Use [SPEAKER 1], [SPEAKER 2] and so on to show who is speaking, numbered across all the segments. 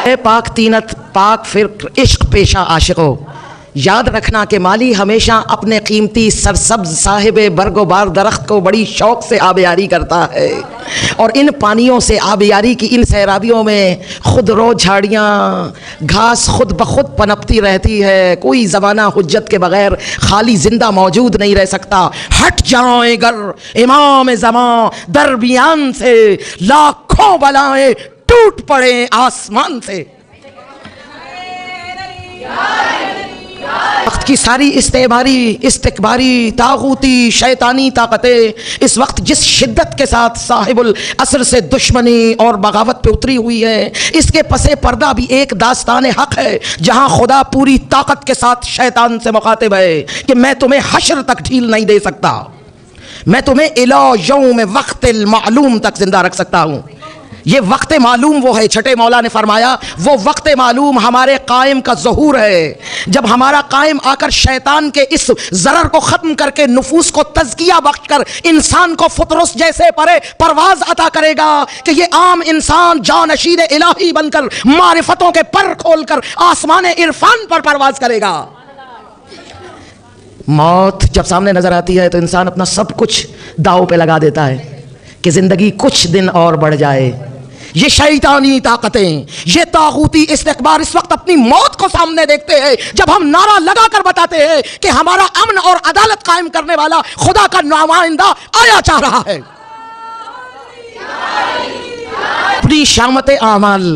[SPEAKER 1] اے پاک تینت پاک فکر عشق پیشہ عاشقو، یاد رکھنا کہ مالی ہمیشہ اپنے قیمتی سرسبز صاحب برگ و بار درخت کو بڑی شوق سے آبیاری کرتا ہے، اور ان پانیوں سے آبیاری کی ان سیرابیوں میں خود رو جھاڑیاں گھاس خود بخود پنپتی رہتی ہے، کوئی زمانہ حجت کے بغیر خالی زندہ موجود نہیں رہ سکتا۔ ہٹ جائیں گر امام زمان درمیان سے، لاکھوں بلائیں ٹوٹ پڑے آسمان سے۔ وقت کی ساری استعماری، استکباری، طاغوتی، شیطانی طاقتیں اس وقت جس شدت کے ساتھ صاحب العصر سے دشمنی اور بغاوت پہ اتری ہوئی ہے، اس کے پس پردہ بھی ایک داستان حق ہے جہاں خدا پوری طاقت کے ساتھ شیطان سے مخاطب ہے کہ میں تمہیں حشر تک ڈھیل نہیں دے سکتا، میں تمہیں الی یوم وقت المعلوم تک زندہ رکھ سکتا ہوں۔ یہ وقت معلوم وہ ہے، چھٹے مولا نے فرمایا وہ وقت معلوم ہمارے قائم کا ظہور ہے، جب ہمارا قائم آ کر شیطان کے اس ضرر کو ختم کر کے نفوس کو تزکیہ بخش کر انسان کو فطرس جیسے پرواز عطا کرے گا کہ یہ عام انسان جانشین الہی بن کر معرفتوں کے پر کھول کر آسمان عرفان پر پرواز کرے گا۔ موت جب سامنے نظر آتی ہے تو انسان اپنا سب کچھ داؤ پہ لگا دیتا ہے کہ زندگی کچھ دن اور بڑھ جائے۔ یہ شیطانی طاقتیں، یہ طاغوتی استکبار اس وقت اپنی موت کو سامنے دیکھتے ہیں جب ہم نعرہ لگا کر بتاتے ہیں کہ ہمارا امن اور عدالت قائم کرنے والا خدا کا نمائندہ آیا چاہ رہا ہے۔ اپنی شامت اعمال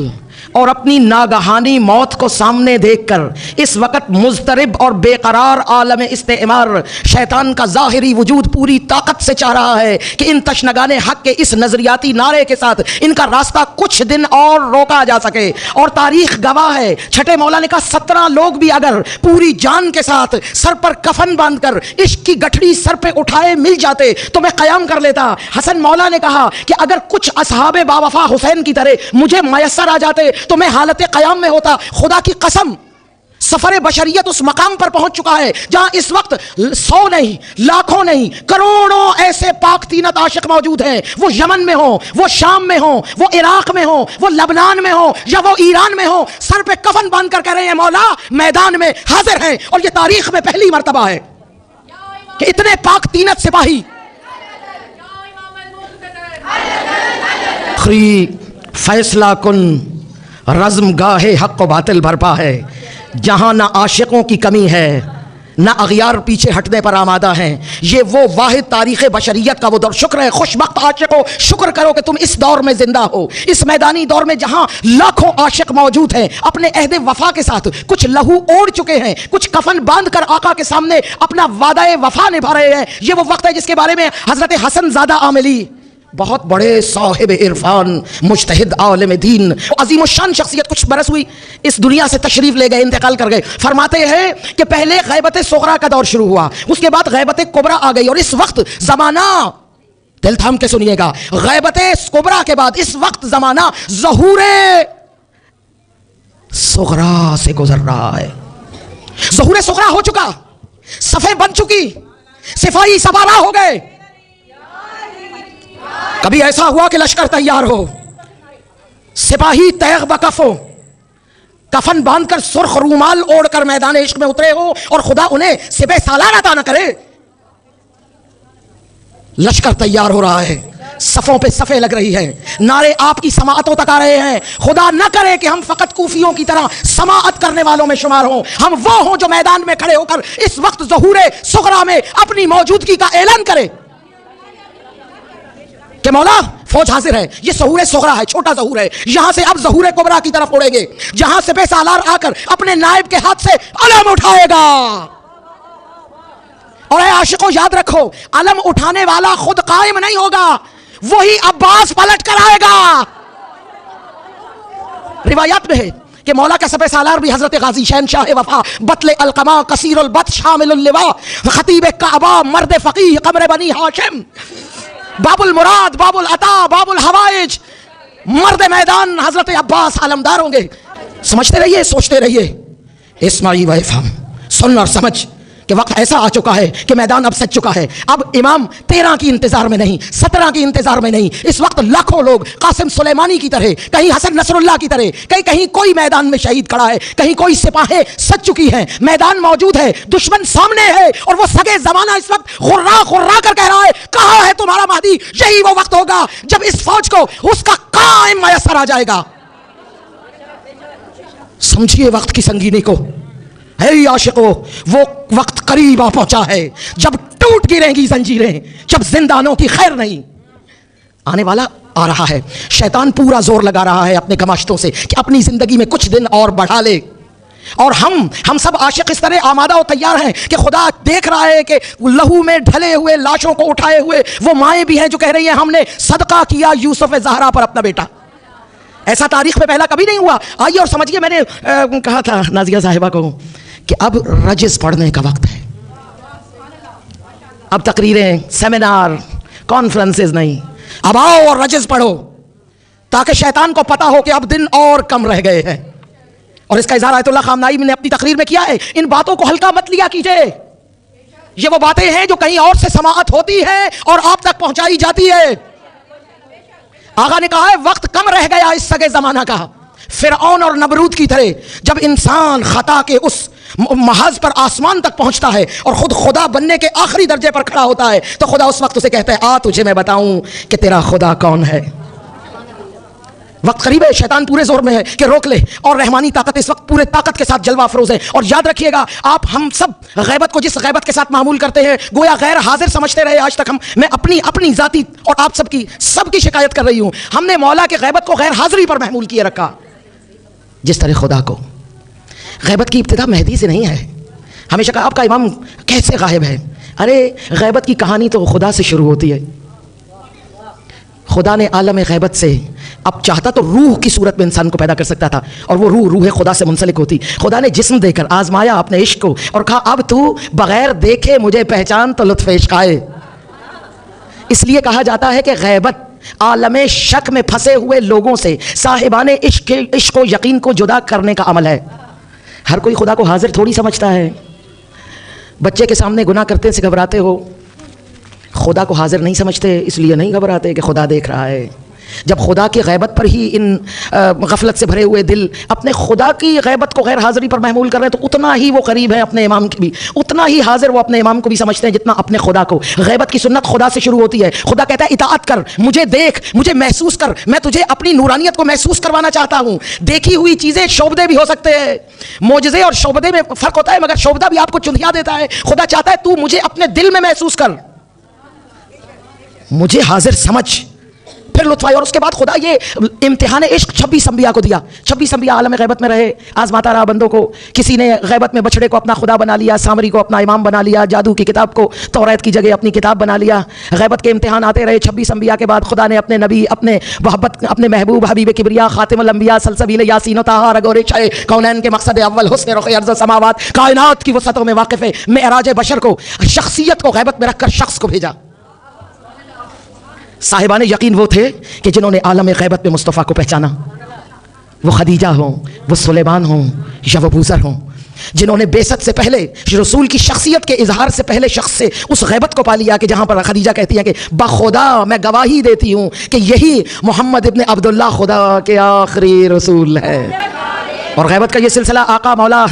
[SPEAKER 1] اور اپنی ناگہانی موت کو سامنے دیکھ کر اس وقت مضطرب اور بے قرار عالم استعمار شیطان کا ظاہری وجود پوری طاقت سے چاہ رہا ہے کہ ان تشنگان حق کے اس نظریاتی نعرے کے ساتھ ان کا راستہ کچھ دن اور روکا جا سکے۔ اور تاریخ گواہ ہے، چھٹے مولا نے کہا 17 لوگ بھی اگر پوری جان کے ساتھ سر پر کفن باندھ کر عشق کی گٹھڑی سر پہ اٹھائے مل جاتے تو میں قیام کر لیتا۔ حسن مولا نے کہا کہ اگر کچھ اصحاب باوفا حسین کی طرح مجھے میسر آ جاتے تو میں حالت قیام میں ہوتا۔ خدا کی قسم سفر بشریت اس مقام پر پہنچ چکا ہے جہاں اس وقت 100 نہیں، لاکھوں نہیں، کروڑوں ایسے پاک تینت عاشق موجود ہیں، وہ یمن میں ہوں، وہ شام میں ہوں، وہ عراق میں ہوں، وہ لبنان میں ہوں یا وہ ایران میں ہوں، سر پہ کفن باندھ کر کہہ رہے ہیں مولا میدان میں حاضر ہیں۔ اور یہ تاریخ میں پہلی مرتبہ ہے کہ اتنے پاک تینت سپاہی آخری فیصلہ کن رزم گاہ حق و باطل برپا ہے، جہاں نہ عاشقوں کی کمی ہے نہ اغیار پیچھے ہٹنے پر آمادہ ہیں۔ یہ وہ واحد تاریخ بشریت کا وہ دور، شکر ہے خوش بخت عاشقوں، شکر کرو کہ تم اس دور میں زندہ ہو، اس میدانی دور میں جہاں لاکھوں عاشق موجود ہیں، اپنے عہد وفا کے ساتھ کچھ لہو اوڑ چکے ہیں، کچھ کفن باندھ کر آقا کے سامنے اپنا وعدہ وفا نبھا رہے ہیں۔ یہ وہ وقت ہے جس کے بارے میں حضرت حسن زادہ عاملی، بہت بڑے صاحب عرفان، مجتہد عالم دین، عظیم الشان شخصیت، کچھ برس ہوئی اس دنیا سے تشریف لے گئے، انتقال کر گئے۔ فرماتے ہیں کہ پہلے غیبت صغرا کا دور شروع ہوا، اس کے بعد غیبت کبرا آ گئی، اور اس وقت زمانہ، دل تھام کے سنیے گا، غیبت کبرا کے بعد اس وقت زمانہ ظہور صغرا سے گزر رہا ہے۔ ظہور صغرا ہو چکا، صفیں بن چکی، سپاہی سوارا ہو گئے۔ کبھی ایسا ہوا کہ لشکر تیار ہو، سپاہی تیغ بکف ہو، کفن باندھ کر سرخ رومال اوڑھ کر میدان عشق میں اترے ہو اور خدا انہیں سپہ سالار عطا نہ کرے۔ لشکر تیار ہو رہا ہے، صفوں پہ صفیں لگ رہی ہیں، نعرے آپ کی سماعتوں تک آ رہے ہیں۔ خدا نہ کرے کہ ہم فقط کوفیوں کی طرح سماعت کرنے والوں میں شمار ہوں، ہم وہ ہوں جو میدان میں کھڑے ہو کر اس وقت ظہور صغرا میں اپنی موجودگی کا اعلان کرے کہ مولا فوج حاضر ہے۔ یہ ظہور صغرا ہے، چھوٹا ظہور ہے، یہاں سے اب ظہور کبرا کی طرف اڑیں گے، جہاں سپہ سالار آ کر اپنے نائب کے ہاتھ سے علم اٹھائے گا۔ اور اے عاشقوں یاد رکھو، علم اٹھانے والا خود قائم نہیں ہوگا، وہی عباس پلٹ کر آئے گا۔ روایات میں ہے کہ مولا کا سپہ سالار بھی حضرت غازی شہنشاہ وفا، بطل القما، کثیر البط، شامل اللواء، خطیب کعبہ، مرد فقیہ، قمر بنی ہاشم، باب المراد، باب العطا، باب الحوائج، مرد میدان حضرت عباس علمدار ہوں گے۔ سمجھتے رہیے، سوچتے رہیے، اسمعی و افہم، سن اور سمجھ کہ کہ وقت ایسا آ چکا ہے کہ میدان اب سج چکا ہے. اب امام 13 کی انتظار میں نہیں, 17 کی انتظار میں نہیں. اس وقت لاکھوں لوگ قاسم سلیمانی کی طرح, کہیں حسن نصر اللہ کی طرح, کہیں کوئی میدان میں شہید کھڑا ہے, کہیں کوئی سپاہیں سج چکی ہیں, میدان موجود ہے, دشمن سامنے ہے, اور وہ سگے زمانہ اس وقت غرا کر کہہ رہا ہے کہاں ہے تمہارا مہدی. یہی وہ وقت ہوگا جب اس فوج کو اس کا قائم میسر آ جائے گا. سمجھیے وقت کی سنگینی کو. ہے عاشقو, وہ وقت قریب آ پہنچا ہے جب ٹوٹ گریں گی زنجیریں, جب زندانوں کی خیر نہیں. آنے والا آ رہا ہے. شیطان پورا زور لگا رہا ہے اپنے گماشتوں سے کہ اپنی زندگی میں کچھ دن اور بڑھا لے. اور ہم سب عاشق اس طرح آمادہ و تیار ہیں کہ خدا دیکھ رہا ہے کہ لہو میں ڈھلے ہوئے لاشوں کو اٹھائے ہوئے وہ مائیں بھی ہیں جو کہہ رہی ہیں ہم نے صدقہ کیا یوسف زہرا پر اپنا بیٹا. ایسا تاریخ میں پہلا کبھی نہیں ہوا. آئیے اور سمجھیے, میں نے کہا تھا نازیہ صاحبہ کو کہ اب رجز پڑھنے کا وقت ہے. اب تقریریں, سیمینار, کانفرنسز نہیں, اب آؤ اور رجز پڑھو تاکہ شیطان کو پتا ہو کہ اب دن اور کم رہ گئے ہیں. اور اس کا اظہار آیت اللہ خامنائی نے اپنی تقریر میں کیا ہے. ان باتوں کو ہلکا مت لیا کیجئے. یہ وہ باتیں ہیں جو کہیں اور سے سماعت ہوتی ہے اور آپ تک پہنچائی جاتی ہے. آقا نے کہا ہے وقت کم رہ گیا اس سگے زمانہ کا. فرعون اور نمرود کی طرح جب انسان خطا کے اس محاذ پر آسمان تک پہنچتا ہے اور خود خدا بننے کے آخری درجے پر کھڑا ہوتا ہے تو خدا اس وقت اسے کہتا ہے آ تجھے میں بتاؤں کہ تیرا خدا کون ہے. وقت قریب ہے. شیطان پورے زور میں ہے کہ روک لے, اور رحمانی طاقت اس وقت پورے طاقت کے ساتھ جلوہ افروز ہے. اور یاد رکھیے گا, آپ ہم سب غیبت کو جس غیبت کے ساتھ معمول کرتے ہیں گویا غیر حاضر سمجھتے رہے آج تک. میں اپنی ذاتی اور آپ سب کی شکایت کر رہی ہوں. ہم نے مولا کے غیبت کو غیر حاضری پر محمول کیے رکھا. جس طرح خدا کو غیبت کی ابتدا مہدی سے نہیں ہے. ہمیشہ کہا آپ کا امام کیسے غائب ہے. ارے غیبت کی کہانی تو خدا سے شروع ہوتی ہے. خدا نے عالم غیبت سے اب چاہتا تو روح کی صورت میں انسان کو پیدا کر سکتا تھا, اور وہ روح خدا سے منسلک ہوتی. خدا نے جسم دے کر آزمایا اپنے عشق کو اور کہا اب تو بغیر دیکھے مجھے پہچان تو لطف عشق آئے. اس لیے کہا جاتا ہے کہ غیبت عالم شک میں پھنسے ہوئے لوگوں سے صاحبان عشق و یقین کو جدا کرنے کا عمل ہے. ہر کوئی خدا کو حاضر تھوڑی سمجھتا ہے. بچے کے سامنے گناہ کرتے سے گھبراتے ہو, خدا کو حاضر نہیں سمجھتے, اس لیے نہیں گھبراتے کہ خدا دیکھ رہا ہے. جب خدا کی غیبت پر ہی ان غفلت سے بھرے ہوئے دل اپنے خدا کی غیبت کو غیر حاضری پر محمول کر رہے ہیں تو اتنا ہی وہ قریب ہے اپنے امام کی بھی, اتنا ہی حاضر وہ اپنے امام کو بھی سمجھتے ہیں جتنا اپنے خدا کو. غیبت کی سنت خدا سے شروع ہوتی ہے. خدا کہتا ہے اطاعت کر, مجھے دیکھ, مجھے محسوس کر, میں تجھے اپنی نورانیت کو محسوس کروانا چاہتا ہوں. دیکھی ہوئی چیزیں شعبدے بھی ہو سکتے ہیں. معجزے اور شعبدے میں فرق ہوتا ہے, مگر شعبدہ بھی آپ کو چندھیا دیتا ہے. خدا چاہتا ہے تو مجھے اپنے دل میں محسوس کر, مجھے حاضر سمجھ, پھر لطف آئے. اور اس کے بعد خدا یہ امتحان عشق 26 انبیاء کو دیا. 26 انبیاء عالم غیبت میں رہے, آزماتا رہا بندوں کو. کسی نے غیبت میں بچڑے کو اپنا خدا بنا لیا, سامری کو اپنا امام بنا لیا, جادو کی کتاب کو توریت کی جگہ اپنی کتاب بنا لیا. غیبت کے امتحان آتے رہے. 26 انبیاء کے بعد خدا نے اپنے نبی, اپنے محبت, اپنے محبوب حبیب کبریا خاتم الانبیاء سلسبیل یاسین و طٰہٰ رگورچ ہے کونین کے مقصد اول حسن رخ ارض و سماوات, کائنات کی وسعتوں میں واقف ہے, معراج بشر کو, شخصیت کو غیبت میں رکھ کر شخص کو بھیجا. صاحبان یقین وہ تھے کہ جنہوں نے عالم غیبت میں مصطفیٰ کو پہچانا. وہ خدیجہ ہوں, وہ سلیمان ہوں, یا وہ ابوذر ہوں, جنہوں نے بعثت سے پہلے رسول کی شخصیت کے اظہار سے پہلے شخص سے اس غیبت کو پا لیا کہ جہاں پر خدیجہ کہتی ہے کہ بخدا میں گواہی دیتی ہوں کہ یہی محمد ابن عبداللہ خدا کے آخری رسول ہے. اور غیبت کا یہ سلسلہ آقا مولا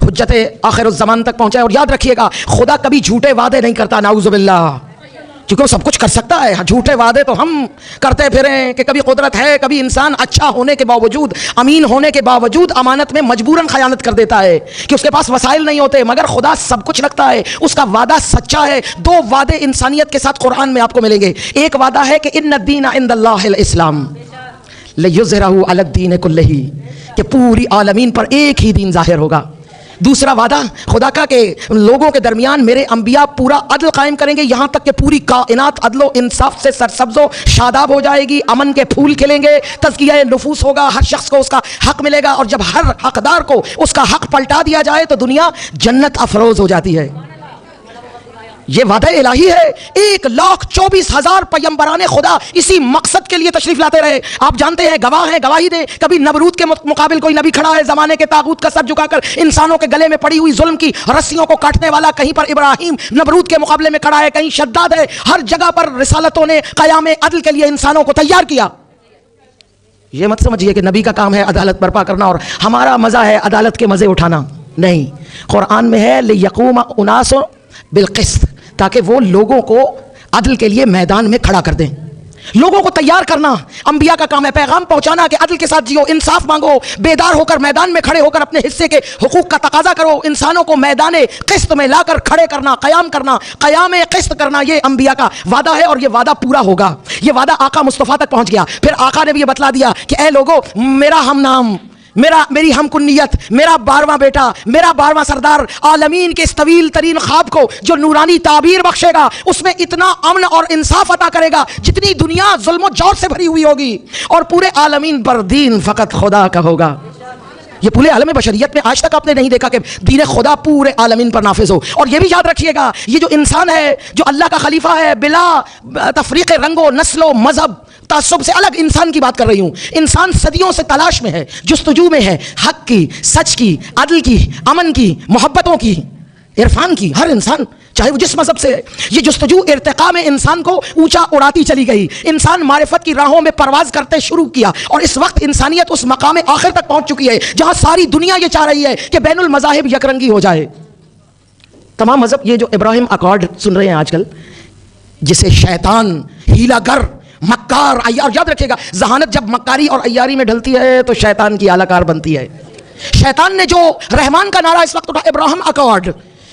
[SPEAKER 1] حجت آخر الزمان تک پہنچا ہے. اور یاد رکھیے گا خدا کبھی جھوٹے وعدے نہیں کرتا, نعوذ باللہ, کیونکہ وہ سب کچھ کر سکتا ہے. جھوٹے وعدے تو ہم کرتے پھریں کہ کبھی قدرت ہے, کبھی انسان اچھا ہونے کے باوجود, امین ہونے کے باوجود امانت میں مجبوراً خیانت کر دیتا ہے کہ اس کے پاس وسائل نہیں ہوتے. مگر خدا سب کچھ رکھتا ہے, اس کا وعدہ سچا ہے. 2 وعدے انسانیت کے ساتھ قرآن میں آپ کو ملیں گے. ایک وعدہ ہے کہ ان الدین عند اللہ الاسلام لیظہرہ علی الدین کلہ, کہ پوری عالمین پر ایک ہی دین ظاہر ہوگا. دوسرا وعدہ خدا کا کہ لوگوں کے درمیان میرے انبیاء پورا عدل قائم کریں گے, یہاں تک کہ پوری کائنات عدل و انصاف سے سرسبز و شاداب ہو جائے گی, امن کے پھول کھلیں گے, تزکیہ نفوس ہوگا, ہر شخص کو اس کا حق ملے گا. اور جب ہر حقدار کو اس کا حق پلٹا دیا جائے تو دنیا جنت افروز ہو جاتی ہے. یہ وعدہ الہی ہے. 1,24,000 پیغمبران خدا اسی مقصد کے لیے تشریف لاتے رہے. آپ جانتے ہیں, گواہ ہیں, گواہی دے, کبھی نمرود کے مقابل کوئی نبی کھڑا ہے زمانے کے طاغوت کا سر جھکا کر انسانوں کے گلے میں پڑی ہوئی ظلم کی رسیوں کو کاٹنے والا. کہیں پر ابراہیم نمرود کے مقابلے میں کھڑا ہے, کہیں شداد ہے. ہر جگہ پر رسالتوں نے قیام عدل کے لیے انسانوں کو تیار کیا. یہ مت سمجھیے کہ نبی کا کام ہے عدالت برپا کرنا اور ہمارا مزہ ہے عدالت کے مزے اٹھانا. نہیں, قرآن میں ہے لِيَقُومَ أُنَاسٌ بِالْقِسْطِ, تاکہ وہ لوگوں کو عدل کے لیے میدان میں کھڑا کر دیں. لوگوں کو تیار کرنا انبیاء کا کام ہے. پیغام پہنچانا کہ عدل کے ساتھ جیو, انصاف مانگو, بیدار ہو کر میدان میں کھڑے ہو کر اپنے حصے کے حقوق کا تقاضا کرو, انسانوں کو میدان قسط میں لا کر کھڑے کرنا, قیام قسط کرنا. یہ انبیاء کا وعدہ ہے اور یہ وعدہ پورا ہوگا. یہ وعدہ آقا مصطفیٰ تک پہنچ گیا. پھر آقا نے بھی یہ بتلا دیا کہ اے لوگو, میرا ہم نام, میری ہم کنیت, میرا 12واں بیٹا, میرا 12واں سردار عالمین کے اس طویل ترین خواب کو جو نورانی تعبیر بخشے گا, اس میں اتنا امن اور انصاف عطا کرے گا جتنی دنیا ظلم و جور سے بھری ہوئی ہوگی, اور پورے عالمین پر دین فقط خدا کا ہوگا. یہ پورے عالم بشریت میں آج تک آپ نے نہیں دیکھا کہ دین خدا پورے عالمین پر نافذ ہو. اور یہ بھی یاد رکھیے گا, یہ جو انسان ہے, جو اللہ کا خلیفہ ہے, بلا تفریق رنگ و نسل و مذہب تعصب سے الگ انسان کی بات کر رہی ہوں. انسان صدیوں سے تلاش میں ہے, جستجو میں ہے, حق کی, سچ کی, عدل کی, امن کی, محبتوں کی, عرفان کی. ہر انسان چاہے وہ جس مذہب سے ہے, یہ جستجو ارتقاء میں انسان کو اونچا اڑاتی چلی گئی. انسان معرفت کی راہوں میں پرواز کرتے شروع کیا, اور اس وقت انسانیت اس مقام آخر تک پہنچ چکی ہے جہاں ساری دنیا یہ چاہ رہی ہے کہ بین المذاہب یکرنگی ہو جائے. تمام مذہب, یہ جو ابراہیم اکارڈ سن رہے ہیں آج کل, جسے شیطان, ہیلا گر, مکار, عیار, یاد رکھیے گا, ذہانت جب مکاری اور عیاری میں ڈھلتی ہے تو شیطان کی اعلی کار بنتی ہے. شیطان نے جو رحمان کا نعرہ اس وقت اٹھا, ابراہیم اکارڈ,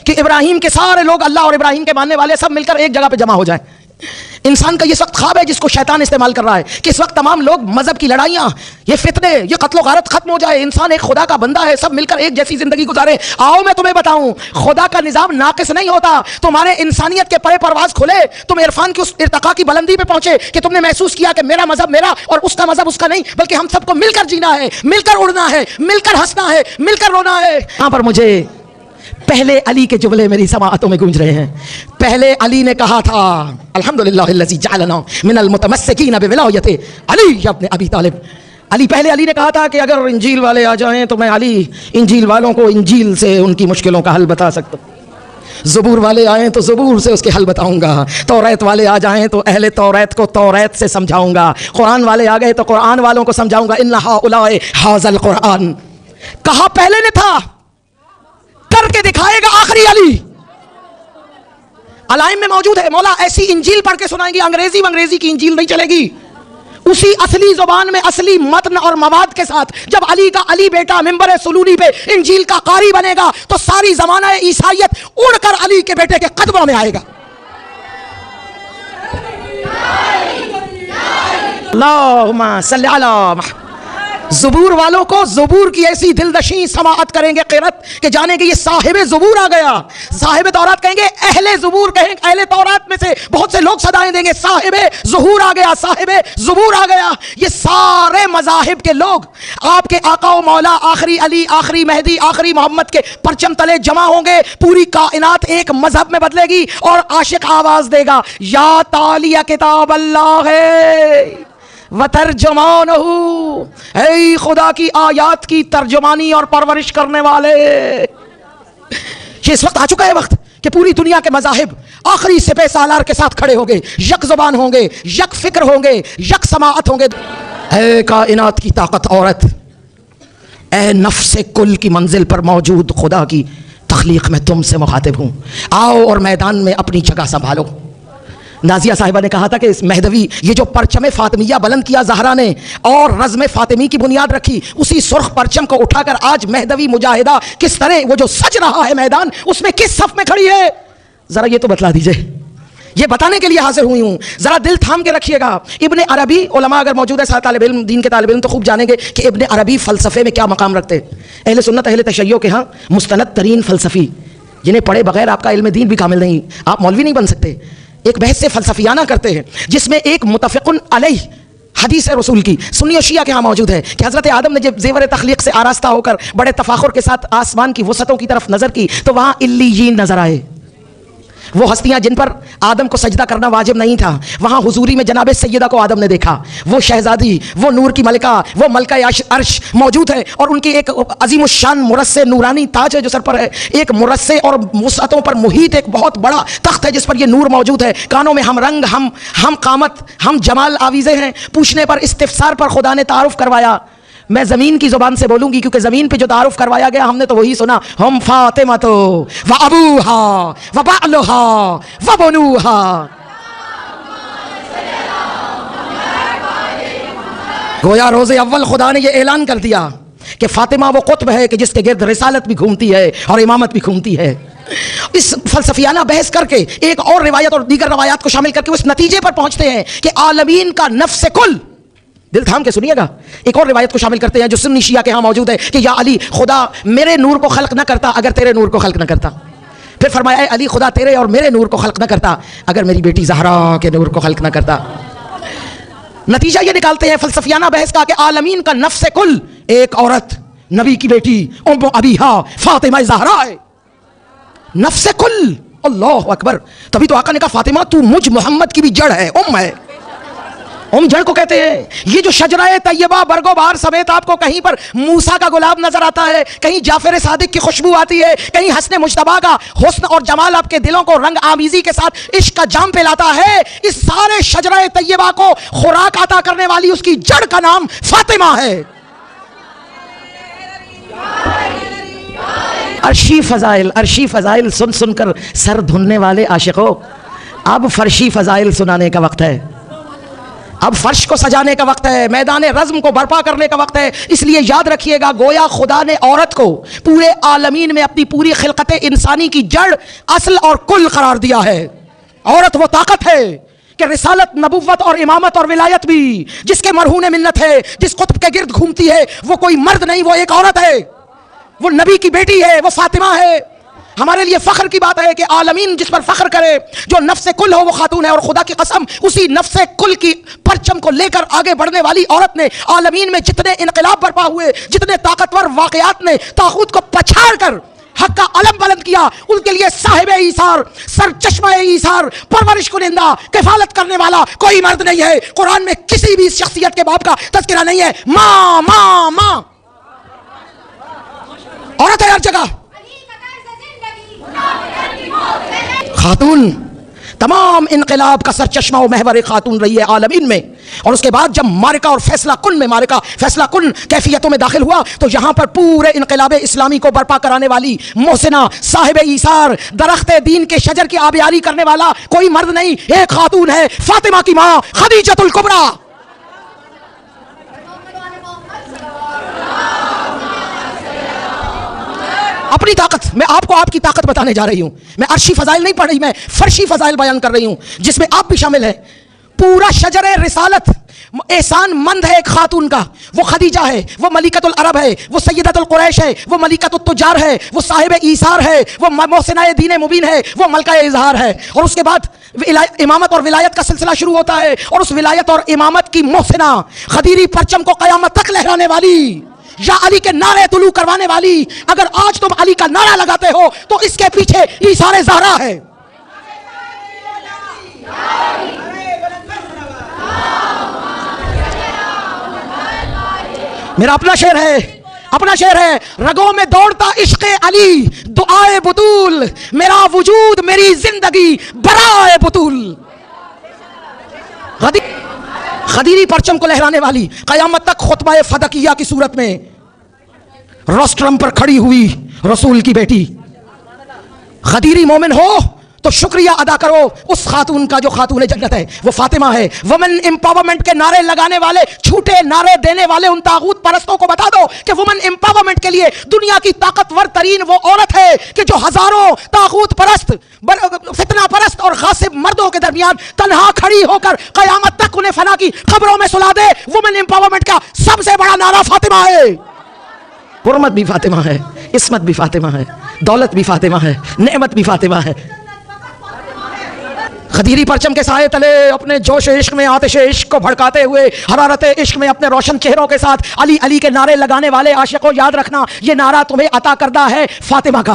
[SPEAKER 1] کہ ابراہیم کے سارے لوگ اللہ اور ابراہیم کے ماننے والے سب مل کر ایک جگہ پہ جمع ہو جائیں. انسان کا یہ سخت خواب ہے جس کو شیطان استعمال کر رہا ہے کہ اس وقت تمام لوگ, مذہب کی لڑائیاں, یہ فتنے, یہ قتل و غارت ختم ہو جائے, انسان ایک خدا کا بندہ ہے, سب مل کر ایک جیسی زندگی گزارے. آؤ میں تمہیں بتاؤں, خدا کا نظام ناقص نہیں ہوتا. تمہارے انسانیت کے پرے پرواز کھلے, تم عرفان کی اس ارتقاء کی بلندی پہ پہنچے کہ تم نے محسوس کیا کہ میرا مذہب میرا اور اس کا مذہب اس کا نہیں, بلکہ ہم سب کو مل کر جینا ہے, مل کر اڑنا ہے, مل کر ہنسنا ہے, مل کر رونا ہے. یہاں پر مجھے پہلے علی کے جملے میری سماعتوں میں گونج رہے ہیں. پہلے علی نے کہا تھا, الحمدللہ الذی جعلنا من المتمسکین بولایت علی ابن ابی طالب. پہلے علی نے کہا تھا کہ اگر انجیل والے آ جائیں تو میں علی انجیل والوں کو انجیل سے ان کی مشکلوں کا حل بتا سکتا ہوں, زبور والے آئیں تو زبور سے اس کے حل بتاؤں گا, توریت والے آ جائیں تو اہل توریت کو توریت سے سمجھاؤں گا, قرآن والے آ گئے تو قرآن والوں کو سمجھاؤں گا. ان ہؤلاء ھذا القرآن, کہا پہلے نے تھا, کر کے دکھائے گا آخری علی. علائم میں موجود ہے, مولا ایسی انجیل پڑھ کے سنائیں گی, انگریزی کی انجیل نہیں چلے گی, اسی اصلی زبان میں اصلی متن اور مواد کے ساتھ. جب علی کا علی بیٹا ممبر سلولی پہ انجیل کا قاری بنے گا تو ساری زمانہ عیسائیت اڑ کر علی کے بیٹے کے قدموں میں آئے گا. اللہم صلی علی محمد. زبور والوں کو زبور کی ایسی دلدشی سماعت کریں گے, قرت, کہ جانے گے یہ صاحب زبور آ گیا. صاحب تورات کہیں گے, اہل زبور کہیں, اہل تورات میں سے بہت سے لوگ صدائیں دیں گے, صاحب ظہور آ گیا, صاحب زبور آ گیا. یہ سارے مذاہب کے لوگ آپ کے آقا و مولا آخری علی, آخری مہدی, آخری محمد کے پرچم تلے جمع ہوں گے. پوری کائنات ایک مذہب میں بدلے گی اور عاشق آواز دے گا, یا تالی کتاب اللہ ہے وترجمانہ, اے خدا کی آیات کی ترجمانی اور پرورش کرنے والے. یہ اس وقت آ چکا ہے وقت کہ پوری دنیا کے مذاہب آخری سپہ سالار کے ساتھ کھڑے ہوں گے, یک زبان ہوں گے, یک فکر ہوں گے, یک سماعت ہوں گے. اے کائنات کی طاقت عورت, اے نفس کل کی منزل پر موجود خدا کی تخلیق, میں تم سے مخاطب ہوں, آؤ اور میدان میں اپنی جگہ سنبھالو. نازیہ صاحبہ نے کہا تھا کہ اس مہدوی, یہ جو پرچم فاطمیہ بلند کیا زہرا نے اور رزم فاطمی کی بنیاد رکھی, اسی سرخ پرچم کو اٹھا کر آج مہدوی مجاہدہ کس طرح وہ جو سج رہا ہے میدان, اس میں کس صف میں کھڑی ہے, ذرا یہ تو بتلا دیجئے. یہ بتانے کے لیے حاضر ہوئی ہوں, ذرا دل تھام کے رکھیے گا. ابن عربی, علماء اگر موجود ہے ساتھ طالب علم, دین کے طالب علم تو خوب جانیں گے کہ ابن عربی فلسفے میں کیا مقام رکھتے. اہل سنت اہل تشیع کے ہاں مستند ترین فلسفی, جنہیں پڑھے بغیر آپ کا علم دین بھی کامل نہیں, آپ مولوی نہیں بن سکتے. ایک بحث سے فلسفیانہ کرتے ہیں جس میں ایک متفق علیہ حدیث رسول کی سنی و شیعہ کے ہاں موجود ہے کہ حضرت آدم نے جب زیور تخلیق سے آراستہ ہو کر بڑے تفاخر کے ساتھ آسمان کی وسعتوں کی طرف نظر کی تو وہاں علیین نظر آئے. وہ ہستیاں جن پر آدم کو سجدہ کرنا واجب نہیں تھا، وہاں حضوری میں جناب سیدہ کو آدم نے دیکھا، وہ شہزادی، وہ نور کی ملکہ، وہ ملکہ عرش موجود ہے، اور ان کی ایک عظیم الشان مرصع نورانی تاج ہے جو سر پر ہے، ایک مرصع اور وسعتوں پر محیط ایک بہت بڑا تخت ہے جس پر یہ نور موجود ہے، کانوں میں ہم رنگ، ہم قامت، ہم جمال آویزیں ہیں۔ پوچھنے پر، استفسار پر خدا نے تعارف کروایا۔ میں زمین کی زبان سے بولوں گی کیونکہ زمین پہ جو تعارف کروایا گیا ہم نے تو وہی سنا، ہم فاطمہ تو و ابوہا و بعلہا و بنوہا۔ گویا روز اول خدا نے یہ اعلان کر دیا کہ فاطمہ وہ قطب ہے کہ جس کے گرد رسالت بھی گھومتی ہے اور امامت بھی گھومتی ہے۔ اس فلسفیانہ بحث کر کے ایک اور روایت اور دیگر روایات کو شامل کر کے اس نتیجے پر پہنچتے ہیں کہ عالمین کا نفس کل، دل تھام کے سنیے گا، ایک اور روایت کو شامل کرتے ہیں جو سنی شیعہ کے ہاں موجود ہے کہ یا علی خدا میرے نور کو خلق نہ کرتا اگر تیرے نور کو خلق نہ کرتا۔ پھر فرمایا اے علی خدا تیرے اور میرے نور کو خلق نہ کرتا اگر میری بیٹی زہرا کے نور کو خلق نہ کرتا۔ نتیجہ یہ نکالتے ہیں فلسفیانہ بحث کا کہ عالمین کا نفس کل ایک عورت، نبی کی بیٹی ام ابیہا فاطمہ زہرا ہے، نفس کل۔ اللہ اکبر! تبھی تو آقا نے کہا فاطمہ تو مجھ محمد کی بھی جڑ ہے، ام ہے۔ ام جڑ کو کہتے ہیں۔ یہ جو شجرہ طیبہ برگ و بہار سمیت آپ کو کہیں پر موسیٰ کا گلاب نظر آتا ہے، کہیں جعفر صادق کی خوشبو آتی ہے، کہیں حسن مجتبیٰ کا حسن اور جمال آپ کے دلوں کو رنگ آمیزی کے ساتھ عشق کا جام پلاتا ہے، اس سارے شجرہ طیبہ کو خوراک عطا کرنے والی اس کی جڑ کا نام فاطمہ ہے۔ عرشی فضائل سن سن کر سر دھننے والے عاشقوں، اب فرشی فضائل سنانے کا وقت ہے، اب فرش کو سجانے کا وقت ہے، میدان رزم کو برپا کرنے کا وقت ہے۔ اس لیے یاد رکھیے گا گویا خدا نے عورت کو پورے عالمین میں اپنی پوری خلقت انسانی کی جڑ، اصل اور کل قرار دیا ہے۔ عورت وہ طاقت ہے کہ رسالت، نبوت اور امامت اور ولایت بھی جس کے مرہون منت ہے، جس قطب کے گرد گھومتی ہے، وہ کوئی مرد نہیں، وہ ایک عورت ہے، وہ نبی کی بیٹی ہے، وہ فاطمہ ہے۔ ہمارے لیے فخر کی بات ہے کہ عالمین جس پر فخر کرے، جو نفس کل ہو وہ خاتون ہے، اور خدا کی قسم اسی نفس کل کی پرچم کو لے کر آگے بڑھنے والی عورت نے عالمین میں جتنے انقلاب برپا ہوئے، جتنے طاقتور واقعات نے طاغوت کو پچھاڑ کر حق کا علم بلند کیا، ان کے لیے صاحب ایثار، سر چشمہ ایثار، پرورش کنندہ، کفالت کرنے والا کوئی مرد نہیں ہے۔ قرآن میں کسی بھی شخصیت کے باپ کا تذکرہ نہیں ہے۔ ماں ماں ماں، عورت ہے ہر جگہ، خاتون، تمام انقلاب کا سرچشمہ و محور خاتون رہی ہے عالمین میں۔ اور اس کے بعد جب معرکہ اور فیصلہ کن کیفیتوں میں داخل ہوا تو یہاں پر پورے انقلاب اسلامی کو برپا کرانے والی محسنہ، صاحب ایثار، درخت دین کے شجر کی آبیاری کرنے والا کوئی مرد نہیں، ایک خاتون ہے، فاطمہ کی ماں خدیجہ الکبریٰ۔ اپنی طاقت، میں آپ کو آپ کی طاقت بتانے جا رہی ہوں، میں عرشی فضائل نہیں پڑھ رہی، میں فرشی فضائل بیان کر رہی ہوں جس میں آپ بھی شامل ہیں۔ پورا شجر رسالت احسان مند ہے ایک خاتون کا، وہ خدیجہ ہے، وہ ملکۃ العرب ہے، وہ سیدۃ القریش ہے، وہ ملکۃ التجار ہے، وہ صاحب ایثار ہے، وہ محسنہ دین مبین ہے، وہ ملکہ اظہار ہے۔ اور اس کے بعد امامت اور ولایت کا سلسلہ شروع ہوتا ہے، اور اس ولایت اور امامت کی محسنہ خدیری پرچم کو قیامت تک لہرانے والی، یا علی کے نعرے طلوع کروانے والی، اگر آج تم علی کا نعرہ لگاتے ہو تو اس کے پیچھے ایثار زہرا ہے۔ میرا اپنا شعر ہے، رگوں میں دوڑتا عشق علی، دعائے بطول، میرا وجود میری زندگی برائے بطول۔ خدیری پرچم کو لہرانے والی، قیامت تک خطبہ فدقیہ کی صورت میں روسٹرم پر کھڑی ہوئی رسول کی بیٹی۔ خدیری مومن ہو تو شکریہ ادا کرو اس خاتون کا جو خاتون جنت ہے، وہ فاطمہ ہے۔ وومن امپاورمنٹ کے نعرے لگانے والے، جھوٹے نعرے دینے والے ان طاغوت پرستوں کو بتا دو کہ وومن امپاورمنٹ کے لیے دنیا کی طاقتور ترین وہ عورت ہے کہ جو ہزاروں طاغوت پرست، فتنہ پرست اور غاصب مردوں کے درمیان تنہا کھڑی ہو کر قیامت تک انہیں فنا کی خبروں میں سلا دے۔ وومن امپاورمنٹ کا سب سے بڑا نعرہ فاطمہ ہے۔ حرمت بھی فاطمہ ہے، عصمت بھی فاطمہ ہے، دولت بھی فاطمہ ہے، نعمت بھی فاطمہ ہے۔ خدیری پرچم کے سائے تلے اپنے جوش عشق میں آتش عشق کو بھڑکاتے ہوئے، حرارت عشق میں اپنے روشن چہروں کے ساتھ علی علی کے نعرے لگانے والے عاشقوں، یاد رکھنا یہ نعرہ تمہیں عطا کردہ ہے فاطمہ کا۔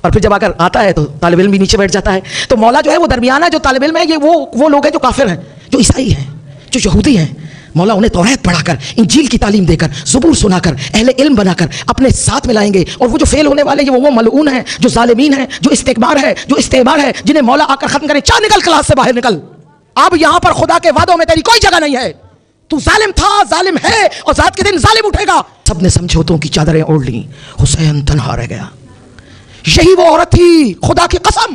[SPEAKER 1] اور پھر جب آ کر آتا ہے تو طالب علم بھی نیچے بیٹھ جاتا ہے. تو مولا جو ہے وہ درمیانہ جو طالب علم ہے یہ وہ لوگ ہیں جو کافر ہیں, جو عیسائی ہیں, جو یہودی ہیں. مولا انہیں توریت پڑھا کر, انجیل کی تعلیم دے کر, زبور سنا کر, اہل علم بنا کر اپنے ساتھ ملائیں گے. اور وہ جو فیل ہونے والے وہ ملعون ہیں, جو ظالمین ہیں, جو استکبار ہے, جو استعمار ہے, جنہیں مولا آ کر ختم کرے. چاہ نکل کلاس سے باہر نکل, اب یہاں پر خدا کے وعدوں میں تیری کوئی جگہ نہیں ہے. تو ظالم تھا, ظالم ہے, اور ذات کے دن ظالم اٹھے گا. سب نے سمجھوتوں کی چادریں اوڑھ لیں, حسین تنہا رہ گیا. یہی وہ عورت تھی, خدا کی قسم.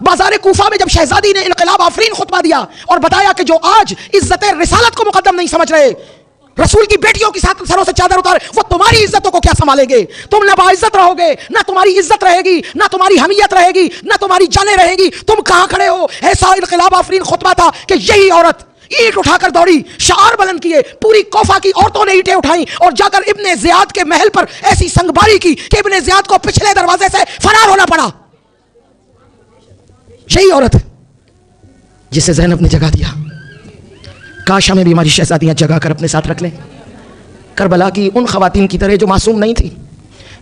[SPEAKER 1] بازار کوفہ میں جب شہزادی نے انقلاب آفرین خطبہ دیا اور بتایا کہ جو آج عزت رسالت کو مقدم نہیں سمجھ رہے, رسول کی بیٹیوں کے ساتھ سروں سے چادر اتارے, وہ تمہاری عزتوں کو کیا سنبھالیں گے؟ تم نہ باعزت رہو گے, نہ تمہاری عزت رہے گی, نہ تمہاری حمیت رہے گی, نہ تمہاری جانیں رہے گی. تم کہاں کھڑے ہو؟ ایسا انقلاب آفرین خطبہ تھا کہ یہی عورت اینٹ اٹھا کر دوڑی, شعار بلند کیے, پوری کوفہ کی عورتوں نے اینٹیں اٹھائیں اور جا کر ابن زیاد کے محل پر ایسی سنگباری کی کہ ابن زیاد کو پچھلے دروازے سے فرار ہونا پڑا. یہی عورت جسے زینب نے جگہ دیا. کاش ہمیں بھی ہماری شہزادیاں جگہ کر اپنے ساتھ رکھ لیں, کربلا کی ان خواتین کی طرح جو معصوم نہیں تھی,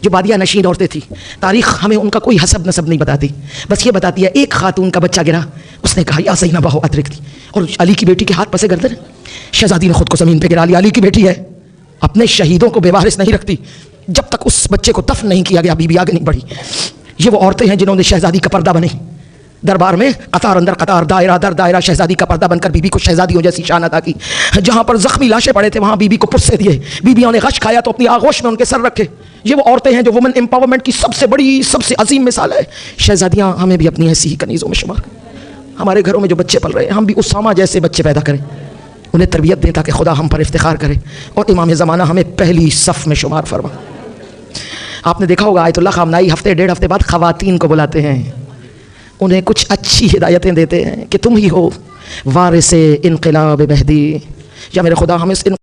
[SPEAKER 1] جو بادیہ نشین عورتیں تھیں. تاریخ ہمیں ان کا کوئی حسب نسب نہیں بتاتی, بس یہ بتاتی ہے ایک خاتون کا بچہ گرا, اس نے کہا یا زینب ہو ادرک تھی, اور علی کی بیٹی کے ہاتھ پسے گردن. شہزادی نے خود کو زمین پہ گرا لیا. علی کی بیٹی ہے, اپنے شہیدوں کو بے وارث نہیں رکھتی. جب تک اس بچے کو دفن نہیں کیا گیا, بی بی آگے نہیں بڑھی. یہ وہ عورتیں ہیں جنہوں نے شہزادی کا پردہ بنی. دربار میں قطار اندر قطار, دائرہ در دائرہ شہزادی کا پردہ بن کر بی بی کو شہزادیوں جیسی شان عطا کی. جہاں پر زخمی لاشیں پڑے تھے وہاں بی بی کو پرسے دیے. بیویوں نے غش کھایا تو اپنی آغوش میں ان کے سر رکھے. یہ وہ عورتیں ہیں جو وومن امپاورمنٹ کی سب سے بڑی, سب سے عظیم مثال ہے. شہزادیاں ہمیں بھی اپنی ایسی ہی کنیزوں میں شمار کریں. ہمارے گھروں میں جو بچے پل رہے ہیں, ہم بھی اسامہ جیسے بچے پیدا کریں, انہیں تربیت دیں تاکہ خدا ہم پر افتخار کرے اور امام زمانہ ہمیں پہلی صف میں شمار فرما. آپ نے دیکھا ہوگا آیت اللہ خامنائی ہفتے ڈیڑھ ہفتے بعد خواتین کو بلاتے ہیں, انہیں کچھ اچھی ہدایتیں دیتے ہیں کہ تم ہی ہو وارث انقلاب مہدی. یا میرے خدا ہم اس